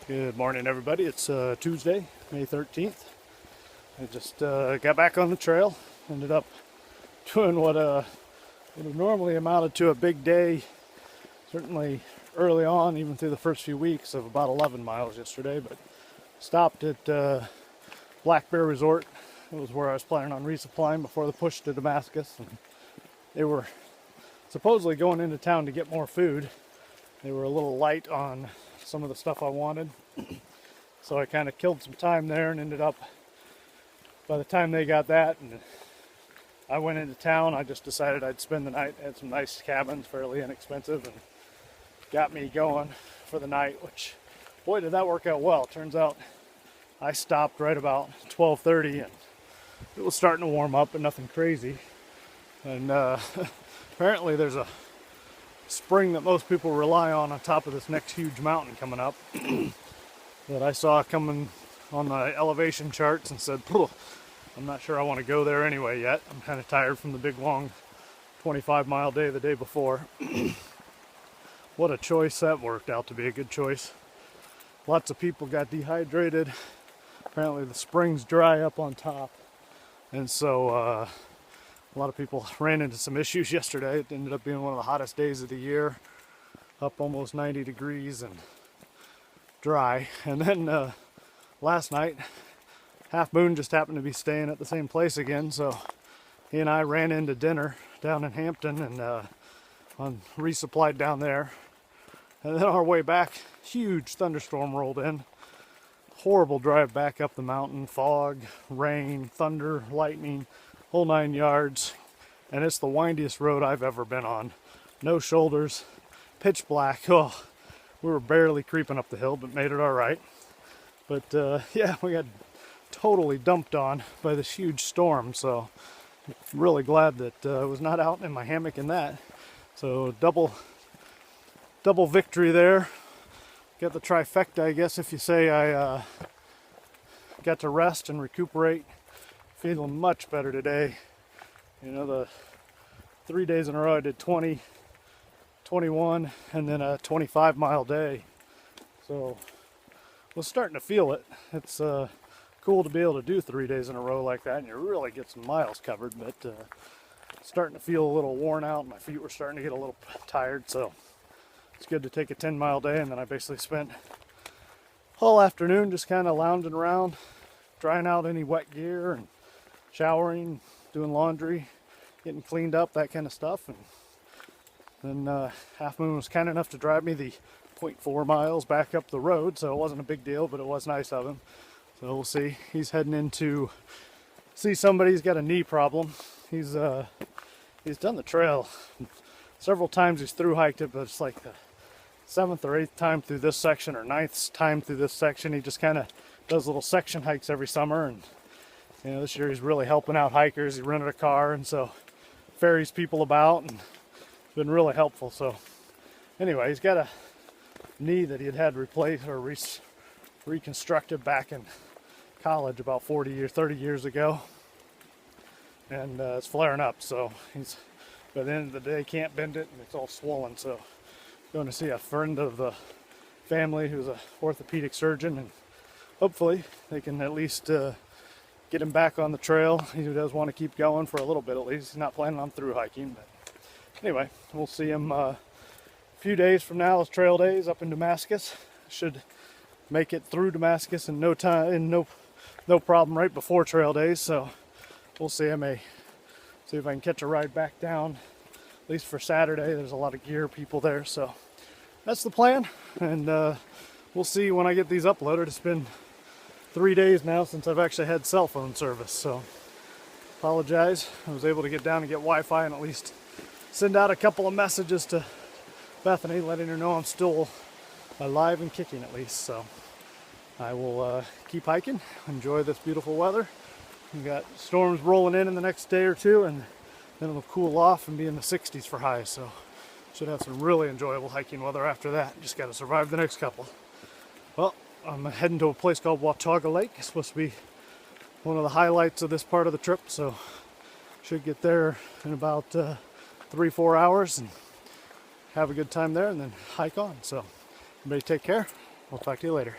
Good morning, everybody. It's Tuesday, May 13th. I just got back on the trail. Ended up doing what would have normally amounted to a big day, certainly early on, even through the first few weeks, of about 11 miles yesterday. But stopped at Black Bear Resort. It was where I was planning on resupplying before the push to Damascus. And they were supposedly going into town to get more food. They were a little light on some of the stuff I wanted. So I kind of killed some time there and ended up, by the time they got that and I went into town, I just decided I'd spend the night at some nice cabins, fairly inexpensive, and got me going for the night, which, boy, did that work out well. Turns out I stopped right about 12:30 and it was starting to warm up, but nothing crazy. And apparently there's a spring that most people rely on top of this next huge mountain coming up that I saw coming on the elevation charts and said, I'm not sure I want to go there anyway yet. I'm kind of tired from the big long 25-mile day the day before. What a choice. That worked out to be a good choice. Lots of people got dehydrated. Apparently the springs dry up on top, and so a lot of people ran into some issues yesterday. It ended up being one of the hottest days of the year, up almost 90 degrees and dry. And then last night, Half Moon just happened to be staying at the same place again, so he and I ran into dinner down in Hampton and resupplied down there. And then on our way back, huge thunderstorm rolled in. Horrible drive back up the mountain, fog, rain, thunder, lightning, whole 9 yards. And it's the windiest road I've ever been on. No shoulders, pitch black. Oh, we were barely creeping up the hill, but made it all right. But yeah, we got totally dumped on by this huge storm, so I'm really glad that I was not out in my hammock in that. So double victory there. Got the trifecta, I guess, if you say. I got to rest and recuperate. Feeling much better today. You know, the 3 days in a row I did 20, 21, and then a 25-mile day. So I was starting to feel it. It's cool to be able to do 3 days in a row like that, and you really get some miles covered, but starting to feel a little worn out. My feet were starting to get a little tired, so it's good to take a 10-mile day. And then I basically spent all afternoon just kind of lounging around, drying out any wet gear and showering, doing laundry, getting cleaned up, that kind of stuff. And then Half Moon was kind enough to drive me the 0.4 miles back up the road, so it wasn't a big deal, but it was nice of him. So we'll see. He's heading in to see somebody. He's got a knee problem. He's done the trail several times. He's through hiked it, but it's like the 7th or 8th time through this section, or 9th time through this section. He just kind of does little section hikes every summer, and you know, this year he's really helping out hikers. He rented a car, and so ferries people about, and it's been really helpful. So anyway, he's got a knee that he had replaced or reconstructed back in college about 30 years ago, and it's flaring up. So he's, by the end of the day, can't bend it, and it's all swollen. So going to see a friend of the family who's an orthopedic surgeon, and hopefully they can at least get him back on the trail. He does want to keep going for a little bit at least. He's not planning on through hiking, but anyway, we'll see him a few days from now. It's trail days up in Damascus. Should make it through Damascus in no time, in no problem right before trail days. So we'll see. I may see if I can catch a ride back down, at least for Saturday. There's a lot of gear people there, so that's the plan. And we'll see when I get these uploaded. It's been 3 days now since I've actually had cell phone service, so apologize. I was able to get down and get Wi-Fi and at least send out a couple of messages to Bethany letting her know I'm still alive and kicking at least. So I will keep hiking, enjoy this beautiful weather. We've got storms rolling in the next day or two, and then it'll cool off and be in the 60s for highs. So should have some really enjoyable hiking weather after that. Just got to survive the next couple. Well, I'm heading to a place called Watauga Lake. It's supposed to be one of the highlights of this part of the trip, so should get there in about 3-4 hours and have a good time there and then hike on. So everybody take care. We'll talk to you later.